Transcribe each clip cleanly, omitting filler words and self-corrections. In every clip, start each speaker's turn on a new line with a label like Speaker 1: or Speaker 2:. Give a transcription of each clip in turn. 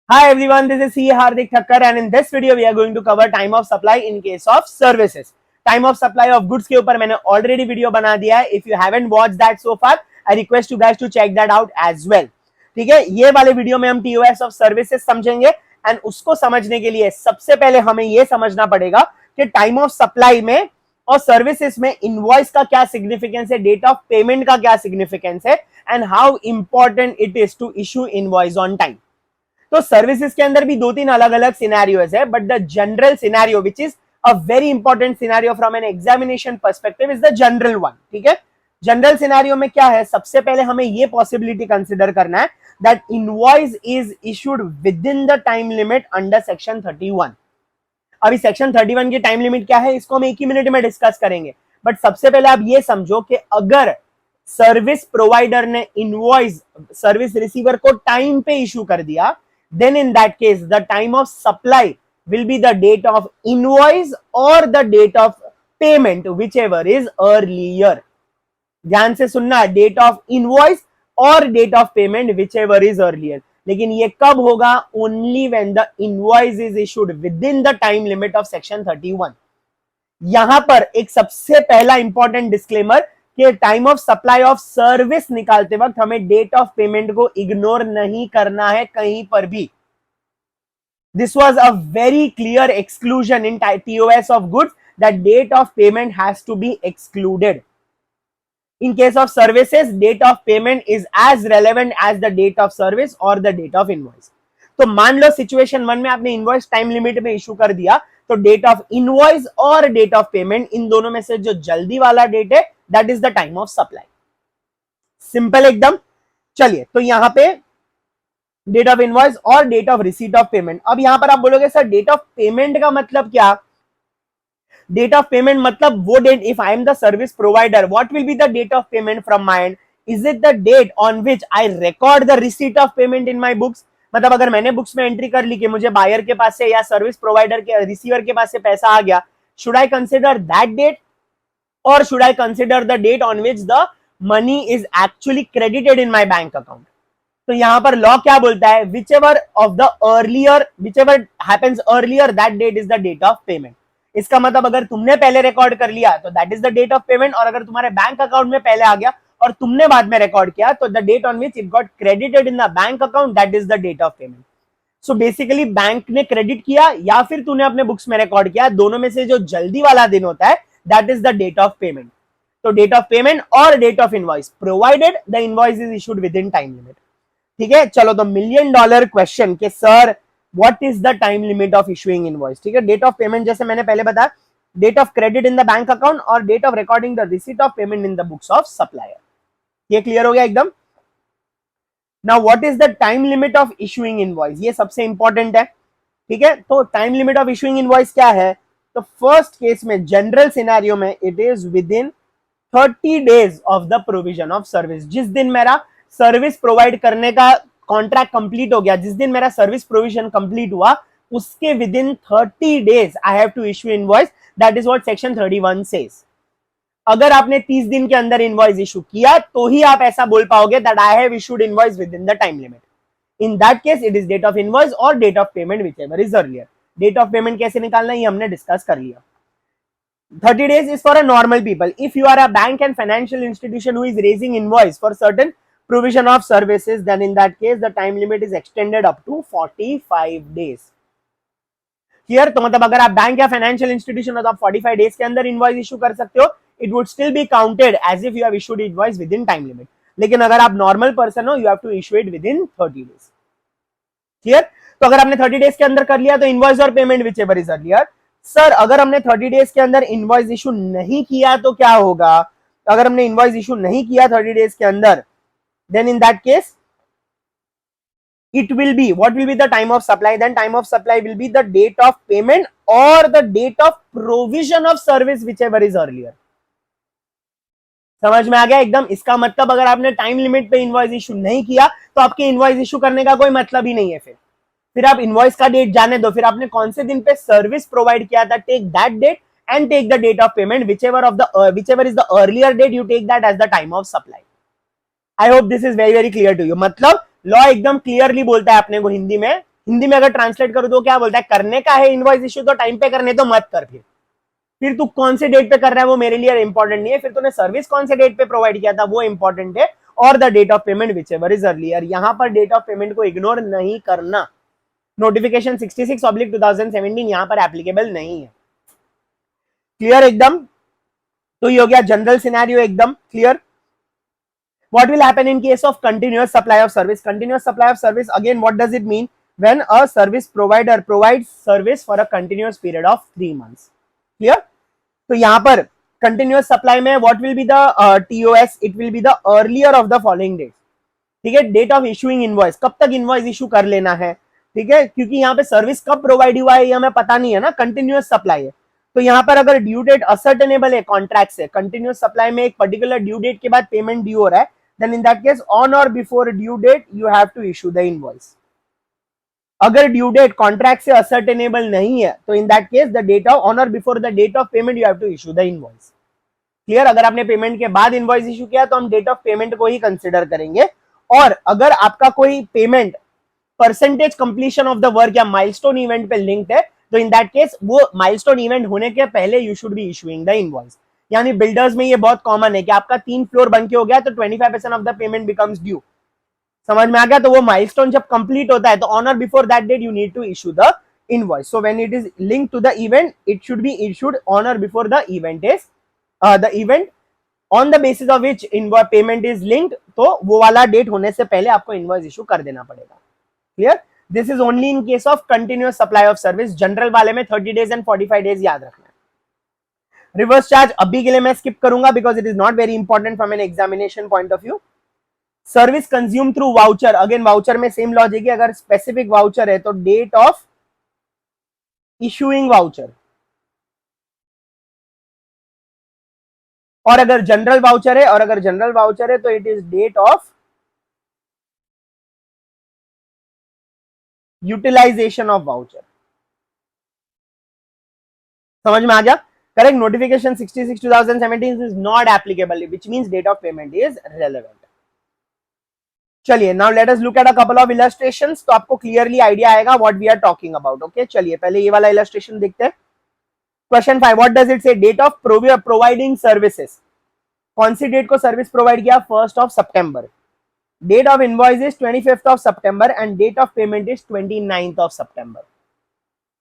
Speaker 1: Hi everyone, this is CA Hardik Thakkar and in this video we are going to cover time of supply in case of services. Time of supply of goods के ऊपर मैंने already video बना दिया है. If you haven't watched that so far, I request you guys to check that out as well. ठीक है, ये वाले वीडियो में हम TOS of services समझेंगे एंड उसको समझने के लिए सबसे पहले हमें ये समझना पड़ेगा कि टाइम ऑफ सप्लाई में और सर्विसेज में इनवॉइस का क्या सिग्निफिकेंस है, डेट ऑफ पेमेंट का क्या सिग्निफिकेंस है and how important it is to issue invoice on time. तो सर्विसेज के अंदर भी दो तीन अलग अलग सिनेरियोस है, but the general scenario which is a very important scenario from an examination perspective is the general one. ठीक है, जनरल सिनेरियो में क्या है, सबसे पहले हमें ये पॉसिबिलिटी कंसिडर करना है that invoice is issued within the time limit under section 31. अभी सेक्शन 31 की टाइम लिमिट क्या है इसको हम एक ही मिनट में डिस्कस करेंगे, बट सबसे पहले आप ये समझो कि अगर सर्विस प्रोवाइडर ने इनवॉइस सर्विस रिसीवर को टाइम पे इशू कर दिया, then in that case the time of supply will be the date of invoice or the date of payment whichever is earlier. ध्यान से सुनना, date of invoice और date of payment whichever is earlier. लेकिन ये कब होगा? Only when the invoice is issued within the time limit of section 31. यहां पर एक सबसे पहला इंपॉर्टेंट डिस्क्लेमर कि time of supply of service निकालते वक्त हमें डेट ऑफ पेमेंट को इग्नोर नहीं करना है कहीं पर भी. This was a very clear exclusion in TOS of goods that date of payment has to be excluded. In case of services date of payment is as relevant as the date of service और the date of invoice. तो मान लो situation 1 में आपने invoice time limit में issue कर दिया, तो डेट ऑफ इनवॉइस और डेट ऑफ पेमेंट इन दोनों में से जो जल्दी वाला डेट है that is the time of supply. Simple एकदम. चलिए, तो यहां पे डेट ऑफ इनवॉइस और date of receipt of payment. अब यहां पर आप बोलोगे सर डेट ऑफ पेमेंट का मतलब क्या? डेट ऑफ पेमेंट मतलब वो डेट, if I am the service provider, what will be the date of payment from my end? Is it the date on which I record the receipt of payment in my books? मतलब अगर मैंने books में entry कर ली कि मुझे buyer के पास से या सर्विस प्रोवाइडर के रिसीवर के पास से पैसा आ गया, should I consider that date or should I consider the date on which the money is actually credited in my bank account? तो यहां पर लॉ क्या बोलता है? whichever happens earlier that date is the date of payment. इसका मतलब अगर तुमने पहले रिकॉर्ड कर लिया तो that is the date of payment, और अगर तुम्हारे बैंक अकाउंट में पहले आ गया और तुमने बाद में रिकॉर्ड किया तो the date on which it got credited in the bank account that is the date of payment. So basically bank ने क्रेडिट किया या फिर तूने अपने बुक्स में रिकॉर्ड किया, दोनों में से जो जल्दी वाला दिन होता है that is the date of payment. तो date of payment और date of invoice provided the invoice is issued within time limit. ठीक है, चलो तो $1,000,000 क्वेश्चन के sir what is the time limit of issuing invoice? ठीक है, date of payment जैसे मैंने पहले बताया, date of credit in the bank account और date of recording the receipt of payment in the books of supplier. ये clear हो गया एकदम. Now what is the time limit of issuing invoice? ये सबसे इंपॉर्टेंट है. ठीक है, तो time limit of issuing invoice क्या है? तो फर्स्ट केस में जनरल सिनेरियो में it is with in 30 days of the provision of service. जिस दिन मेरा सर्विस प्रोवाइड करने का कॉन्ट्रैक्ट कंप्लीट हो गया, जिस दिन मेरा सर्विस प्रोविजन कंप्लीट हुआ, उसके within 30 days I have to issue invoice. That is what section 31 says. अगर आपने 30 दिन के अंदर इनवॉइस इशू किया तो ही आप ऐसा बोल पाओगे that I have issued invoice within the time limit. In that case it is date of invoice और date of payment whichever is earlier. Date of payment कैसे निकालना है ये हमने डिस्कस कर लिया. 30 days is for a normal people. If you are a bank and financial institution who is raising invoice for certain provision of services, then in that case the time limit is extended up to 45 days. Here तो मतलब अगर आप bank या financial institution हो तो आप 45 days के अंदर इनवॉइस इशू कर सकते हो. It would still be counted as if you have issued invoice within time limit. लेकिन अगर आप नॉर्मल पर्सन हो, you have to issue it within 30 days. Clear? तो अगर आपने 30 डेज के अंदर कर लिया तो इनवॉइस और payment whichever is earlier. Sir अगर हमने 30 डेज के अंदर इनवॉइस इशू नहीं किया तो क्या होगा? अगर हमने इनवॉइस इशू नहीं किया 30 डेज के अंदर, then in that case it will be, what will be the time of supply? Then time of supply will be the date of payment or the date of provision of service whichever is earlier. समझ में आ गया एकदम? इसका मतलब अगर आपने time limit पे इनवॉइस इशू नहीं किया तो आपके इनवॉइस इशू करने का कोई मतलब ही नहीं है. फिर आप इनवॉइस का डेट जाने दो, फिर आपने कौन से दिन पे सर्विस प्रोवाइड किया था, take that date and take the date of payment, whichever is the earlier date, you take that as the time of supply. I hope this is very very clear to you. मतलब law एकदम clearly बोलता है अपने को हिंदी में हिंदी में अगर translate करूँ तो क्या बोलता है, करने का है इनवॉइस इशू तो टाइम पे करने तो मत कर, फिर तू कौन से डेट पे कर रहा है वो मेरे लिए इंपॉर्टेंट नहीं है, फिर तूने सर्विस कौन से डेट पे प्रोवाइड किया था वो इंपॉर्टेंट है, और the date of payment whichever is earlier. यहां पर डेट ऑफ पेमेंट को इग्नोर नहीं करना। नोटिफिकेशन 66/2017 यहां पर एप्लीकेबल नहीं है। क्लियर एकदम? तो ये हो गया जनरल सिनेरियो, एकदम clear. What will happen in case of continuous supply of service? Continuous supply of service, again, what does it mean? When a service provider provides service for a continuous period of 3 months. Clear? तो यहाँ पर continuous supply में what will be the TOS, it will be the earlier of the following date. ठीक है, date of issuing invoice, कब तक invoice issue कर लेना है। ठीक है, क्योंकि यहाँ पे सर्विस कब प्रोवाइड हुआ है ये हमें पता नहीं है ना, कंटिन्यूअस सप्लाई है। तो यहाँ पर अगर ड्यू डेट असर्टेनेबल है कॉन्ट्रैक्ट से, कंटिन्यूअस सप्लाई में एक पर्टिकुलर ड्यू डेट के बाद पेमेंट ड्यू हो रहा है, then in that case on और before due date you have to issue the invoice. अगर ड्यू डेट कॉन्ट्रैक्ट से असर्टेनेबल नहीं है तो in that case the date of on और before the date of payment you have to issue the invoice. Clear? अगर आपने payment के बाद इनवॉइस इशू किया तो हम डेट ऑफ पेमेंट को ही कंसिडर करेंगे, और अगर आपका कोई payment percentage completion of the work या माइलस्टोन इवेंट पे लिंक्ड है तो इन दैट केस वो माइलस्टोन इवेंट होने के पहले you should be issuing the invoice. यानी बिल्डर्स में ये बहुत कॉमन है कि आपका 3 फ्लोर बन के हो गया तो 25% of the payment becomes due. समझ में आ गया? तो वो माइलस्टोन जब कंप्लीट होता है तो ऑन और before that date you need to issue the invoice. So when it is linked to the event it should be issued on और before the event is the event on the basis of which invoice payment is linked, तो वो वाला date होने से पहले आपको invoice issue कर देना पड़ेगा। Clear? This is only in case of continuous supply of service. General वाले में 30 डेज एंड 45 डेज याद रखना है। रिवर्स चार्ज अभी के लिए मैं स्किप करूंगा because it is not very important from an examination point of view. Service consume through voucher, again voucher में सेम लॉजिक है, अगर स्पेसिफिक वाउचर है तो डेट ऑफ इशूइंग वाउचर, और अगर जनरल वाउचर है तो it is date of utilization of voucher. समझ में आ गया? Correct? Notification 66/2017 is not applicable which means date of payment is relevant. चलिए now let us look at a couple of illustrations, तो आपको क्लियरली आइडिया आएगा what we are talking about. Okay, चलिए पहले ये वाला इलस्ट्रेशन देखते हैं। Question 5, what does it say? Date of providing services, कौन सी डेट को सर्विस प्रोवाइड किया? 1 सितंबर। Date of invoice is 25 September and date of payment is 29 September.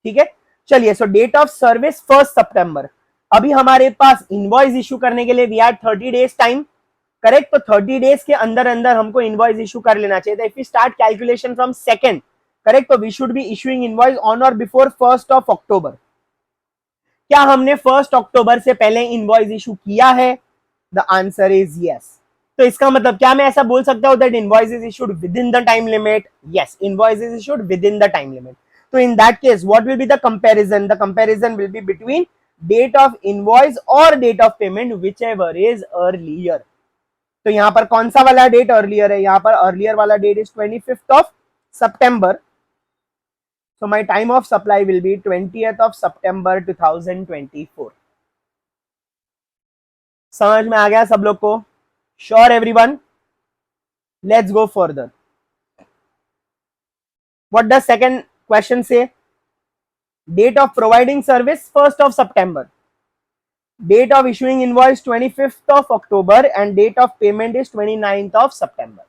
Speaker 1: ठीक है, चलिए so date of service 1 September. अभी हमारे पास इनवॉइस इशू करने के लिए we had 30 days time. Correct? तो 30 डेज के अंदर अंदर हमको इनवॉइस इशू कर लेना चाहिए था। If we start calculation from second, correct, तो we should be issuing invoice on और बिफोर 1 अक्टूबर। क्या हमने 1 अक्टूबर से पहले इनवॉइस इशू किया है? The answer is yes. तो इसका मतलब क्या मैं ऐसा बोल सकता हूं that invoice is issued within the time limit? Yes, invoice is issued within the time limit. तो in that case what will be the comparison? The comparison will be between date of invoice और date of payment whichever is earlier. तो यहां पर कौन सा वाला date earlier है? यहां पर अर्लियर वाला डेट इज 25 सितंबर। So my time of supply will be 20th September 2024. समझ में आ गया सब लोग को? Sure everyone? Let's go further. What does second question say? Date of providing service 1 September. Date of issuing invoice 25 October and date of payment is 29 September.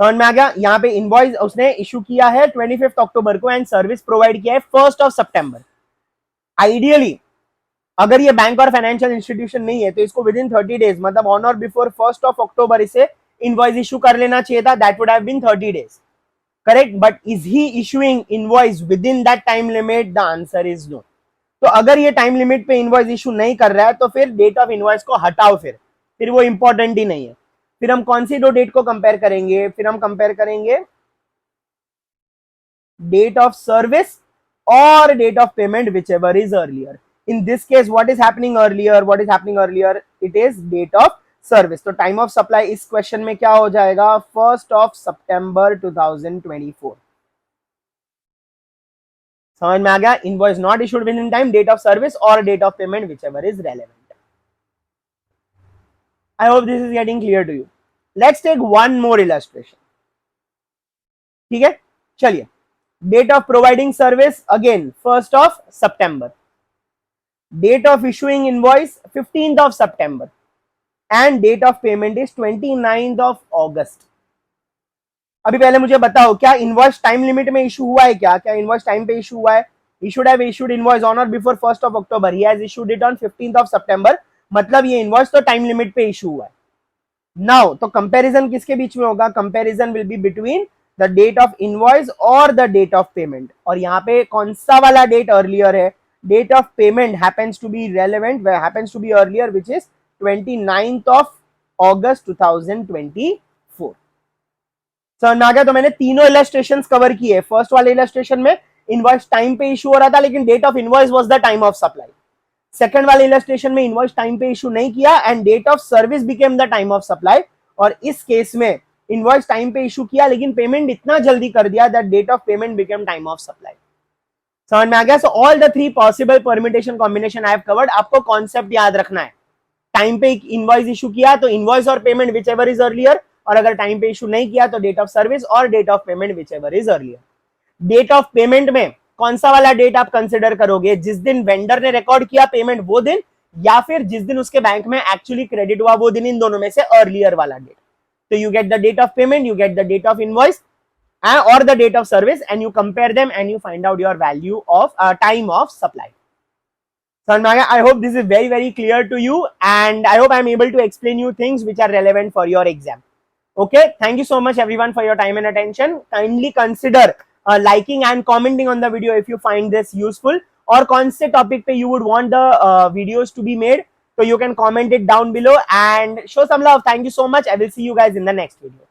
Speaker 1: समझ में आ गया? यहाँ पे इनवॉइस उसने इशू किया है 25 अक्टूबर को एंड सर्विस प्रोवाइड किया है 1 सितंबर। आइडियली अगर ये बैंक और फाइनेंशियल इंस्टीट्यूशन नहीं है तो इसको विद इन 30 डेज, मतलब ऑन और बिफोर 1 अक्टूबर इसे इनवॉइस इशू कर लेना चाहिए था। That would have been 30 days. Correct? But is he issuing invoice within that time limit? The answer is no. तो अगर ये टाइम लिमिट पे इनवॉइस इशू नहीं कर रहा है तो फिर डेट ऑफ इनवॉइस को हटाओ, फिर वो इंपॉर्टेंट ही नहीं है। फिर हम कौन सी दो डेट को कंपेयर करेंगे? फिर हम कंपेयर करेंगे डेट ऑफ सर्विस और date of payment whichever is earlier. In this case what is happening earlier? It is date of service. तो टाइम ऑफ सप्लाई इस क्वेश्चन में क्या हो जाएगा? 1 सितंबर 2024। समझ में आ गया? Invoice not issued within time, date of service और date of payment whichever is relevant. I hope this is getting clear to you. Let's take one more illustration. ठीक है, चलिए Date of providing service again 1st of September. Date of issuing invoice 15th of September. And date of payment is 29th of August. अभी पहले मुझे बताओ, क्या invoice time limit में issue हुआ है? क्या इनवॉइस टाइम पे इशू हुआ है? He should have issued invoice on or before 1st of October. He has issued it on 15th of September. मतलब ये इनवॉइस तो टाइम लिमिट पे इशू हुआ है. नाउ तो कंपैरिजन किसके बीच में होगा? Comparison will be between the date of invoice और द डेट ऑफ पेमेंट. और यहाँ पे कौन सा वाला डेट अर्लियर है? Date of payment happens to be relevant, happens to be earlier, which is 29th of August 2024. समझ में आ गया? तो मैंने तीनों इलस्ट्रेशंस कवर किए. फर्स्ट वाले इलस्ट्रेशन में इनवॉइस टाइम पे इशू हो रहा था, लेकिन date of invoice was the time of supply. Second वाले इलस्ट्रेशन में इनवॉइस टाइम पे इशू नहीं किया and date of service became the time of supply. और इस केस में इनवॉइस टाइम पे इशू किया, लेकिन पेमेंट इतना जल्दी कर दिया that date of payment became time of supply. समझ में आ गया? So all the three possible permutation combination I have covered. आपको कॉन्सेप्ट याद रखना है. टाइम पे इनवॉइस इशू किया तो इनवॉइस और payment whichever is earlier, और अगर टाइम पे इशू नहीं किया तो डेट ऑफ सर्विस और date of payment whichever is earlier. Date of payment में कौन सा वाला डेट आप कंसिडर करोगे? जिस दिन वेंडर ने रिकॉर्ड किया पेमेंट वो दिन, या फिर जिस दिन उसके बैंक में एक्चुअली क्रेडिट हुआ वो दिन. इन दोनों में से अर्लियर वाला डेट. तो you get the date of payment, you get the date of invoice और the date of service, and you compare them and you find out your value of time of supply. I hope this is very, very clear to you, and I hope I'm able to explain you things which are relevant for your exam. Okay, thank you so much everyone for your time and attention. Kindly consider liking and commenting on the video if you find this useful, or कौन से topic पे you would want the videos to be made. So you can comment it down below and show some love. Thank you so much. I will see you guys in the next video.